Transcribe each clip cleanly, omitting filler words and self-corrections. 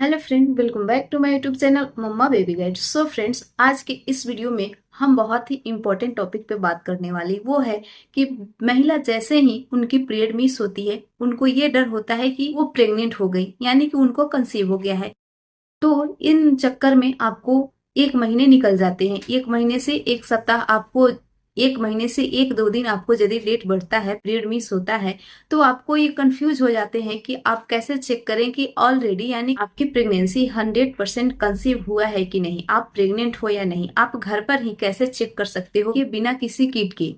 Hello friend, welcome back to my YouTube channel mamma baby guide. So friends, आज के इस video में हम बहुत ही इम्पोर्टेंट टॉपिक पे बात करने वाली वो है कि महिला जैसे ही उनकी पीरियड मिस होती है, उनको ये डर होता है कि वो प्रेग्नेंट हो गई, यानी कि उनको कंसीव हो गया है। तो इन चक्कर में आपको 1 महीने निकल जाते हैं। 1 महीने से 1 सप्ताह आपको, 1 महीने से 1-2 दिन आपको यदि लेट बढ़ता है, पीरियड मिस होता है, तो आपको ये कंफ्यूज हो जाते हैं कि आप कैसे चेक करें कि ऑलरेडी यानी आपकी प्रेगनेंसी 100% कंसीव हुआ है कि नहीं, आप प्रेग्नेंट हो या नहीं। आप घर पर ही कैसे चेक कर सकते हो, ये बिना किसी किट के।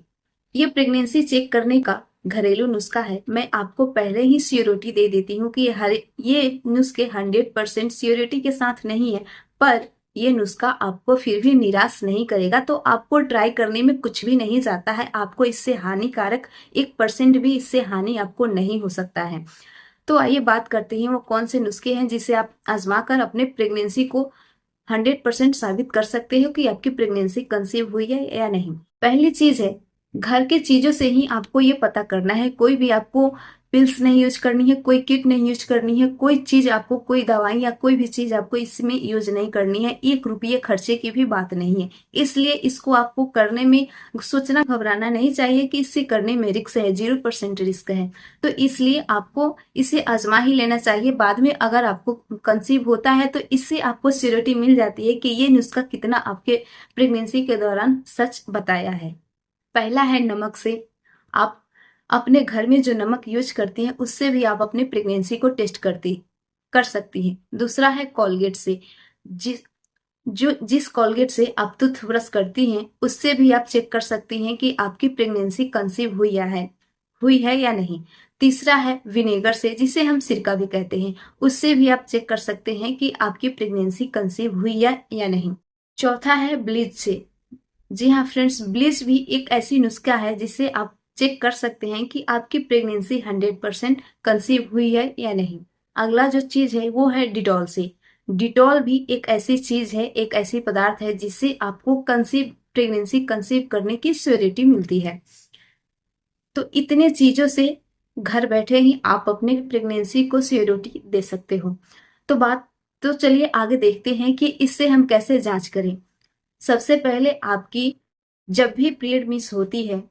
ये प्रेगनेंसी चेक करने का घरेलू नुस्खा है। मैं आपको पहले ही श्योरिटी दे देती हूँ कि ये नुस्खे 100% श्योरिटी के साथ नहीं है, पर ये नुस्खा आपको फिर भी निराश नहीं करेगा। तो आपको ट्राई करने में कुछ भी नहीं जाता है, आपको इससे हानिकारक 1% भी इससे हानि आपको नहीं हो सकता है। तो आइए बात करते हैं वो कौन से नुस्खे हैं जिसे आप आजमा कर अपने प्रेगनेंसी को 100% साबित कर सकते हो कि आपकी प्रेगनेंसी कंसीव हुई है या नहीं। पहली चीज है, घर के चीजों से ही आपको ये पता करना है। कोई भी आपको पिल्स नहीं यूज करनी है, कोई किट नहीं यूज करनी है, कोई चीज आपको, कोई दवाई या कोई भी चीज आपको इसमें यूज नहीं करनी है। 1 रुपये खर्चे की भी बात नहीं है। इसलिए इसको आपको करने में सोचना, घबराना नहीं चाहिए कि इससे करने में रिस्क है। 0% रिस्क है। तो इसलिए आपको इसे आजमा ही लेना चाहिए। बाद में अगर आपको कंसीव होता है तो इससे आपको श्योरिटी मिल जाती है कि ये नुस्खा कितना आपके प्रेगनेंसी के दौरान सच बताया है। पहला है नमक से। आप अपने घर में जो नमक यूज करती हैं उससे भी आप अपनी प्रेगनेंसी को टेस्ट कर सकती हैं। दूसरा है कोलगेट से। जिस कोलगेट से आप टूथब्रश करती हैं उससे भी आप चेक कर सकती हैं कि आपकी प्रेगनेंसी कंसीव हुई है या नहीं। तीसरा है विनेगर से, जिसे हम सिरका भी कहते हैं, उससे भी आप चेक कर सकते हैं कि आपकी प्रेगनेंसी कंसीव हुई है या नहीं। चौथा है ब्लीच से। जी हाँ फ्रेंड्स, ब्लीच भी एक ऐसी नुस्खा है जिससे आप चेक कर सकते हैं कि आपकी प्रेगनेंसी 100% कंसीव हुई है या नहीं। अगला जो चीज है वो है डिटॉल से। डिटॉल भी एक ऐसी चीज है, एक ऐसी पदार्थ है जिससे आपको प्रेगनेंसी कंसीव करने की श्योरिटी मिलती है। तो इतने चीजों से घर बैठे ही आप अपने प्रेगनेंसी को श्योरिटी दे सकते हो। तो चलिए आगे देखते हैं कि इससे हम कैसे जांच करें। सबसे पहले आपकी जब भी पीरियड मिस होती है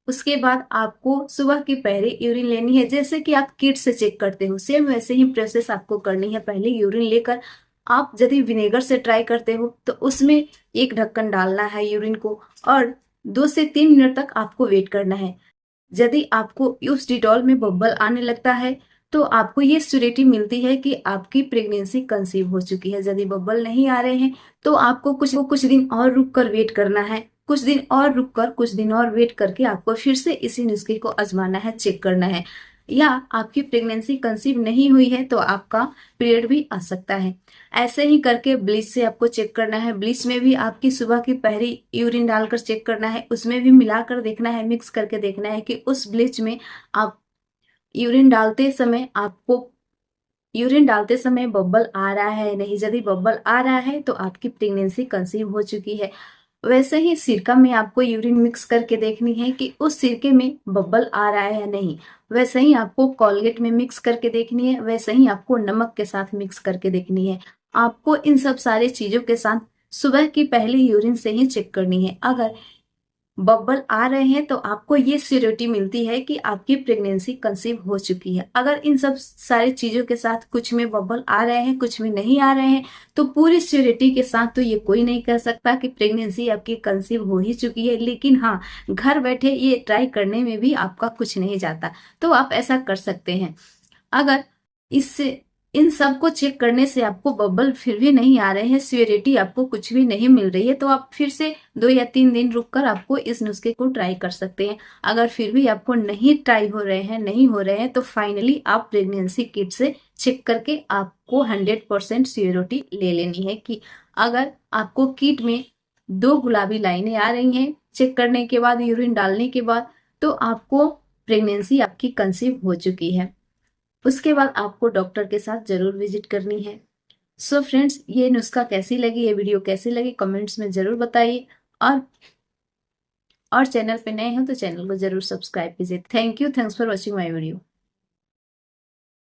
उसके बाद आपको सुबह की पहले यूरिन लेनी है। जैसे कि आप किट से चेक करते हो, सेम वैसे ही प्रोसेस आपको करनी है। पहले यूरिन लेकर आप यदि विनेगर से ट्राई करते हो तो उसमें एक ढक्कन डालना है यूरिन को, और 2 से 3 मिनट तक आपको वेट करना है। यदि आपको उस डिटॉल में बब्बल आने लगता है तो आपको ये श्योरिटी मिलती है कि आपकी प्रेगनेंसी कंसीव हो चुकी है। यदि बब्बल नहीं आ रहे हैं तो आपको कुछ दिन और रुक कर वेट करना है। कुछ दिन और रुक कर, कुछ दिन और वेट करके आपको फिर से इसी नुस्खे को आजमाना है, चेक करना है। या आपकी प्रेगनेंसी कंसीव नहीं हुई है तो आपका पीरियड भी आ सकता है। ऐसे ही करके ब्लीच से आपको चेक करना है। ब्लीच में भी आपकी सुबह की पहली यूरिन डालकर चेक करना है, उसमें भी मिलाकर देखना है, मिक्स करके देखना है कि उस ब्लीच में आप यूरिन डालते समय आपको यूरिन डालते समय बब्बल आ रहा है नहीं। यदि बब्बल आ रहा है तो आपकी प्रेगनेंसी कंसीव हो चुकी है। वैसे ही सिरका में आपको यूरिन मिक्स करके देखनी है कि उस सिरके में बब्बल आ रहा है या नहीं। वैसे ही आपको कोलगेट में मिक्स करके देखनी है, वैसे ही आपको नमक के साथ मिक्स करके देखनी है। आपको इन सब सारे चीजों के साथ सुबह की पहली यूरिन से ही चेक करनी है। अगर बब्बल आ रहे हैं तो आपको ये श्योरिटी मिलती है कि आपकी प्रेगनेंसी कंसीव हो चुकी है। अगर इन सब सारी चीजों के साथ कुछ में बब्बल आ रहे हैं, कुछ में नहीं आ रहे हैं, तो पूरी श्योरिटी के साथ तो ये कोई नहीं कह सकता कि प्रेगनेंसी आपकी कंसीव हो ही चुकी है। लेकिन हाँ, घर बैठे ये ट्राई करने में भी आपका कुछ नहीं जाता, तो आप ऐसा कर सकते हैं। अगर इससे इन सब को चेक करने से आपको बबल फिर भी नहीं आ रहे हैं, श्योरिटी आपको कुछ भी नहीं मिल रही है, तो आप फिर से 2 या 3 दिन रुककर आपको इस नुस्खे को ट्राई कर सकते हैं। अगर फिर भी आपको नहीं ट्राई हो रहे हैं, नहीं हो रहे हैं, तो फाइनली आप प्रेगनेंसी किट से चेक करके आपको 100% श्योरिटी ले लेनी है कि अगर आपको किट में 2 गुलाबी लाइनें आ रही हैं चेक करने के बाद, यूरिन डालने के बाद, तो आपको प्रेगनेंसी आपकी कंसीव हो चुकी है। उसके बाद आपको डॉक्टर के साथ जरूर विजिट करनी है। सो फ्रेंड्स, ये नुस्खा कैसी लगी, ये वीडियो कैसी लगी, कमेंट्स में जरूर बताइए। और चैनल पे नए हो तो चैनल को जरूर सब्सक्राइब कीजिए। Thank you, thanks for watching my video.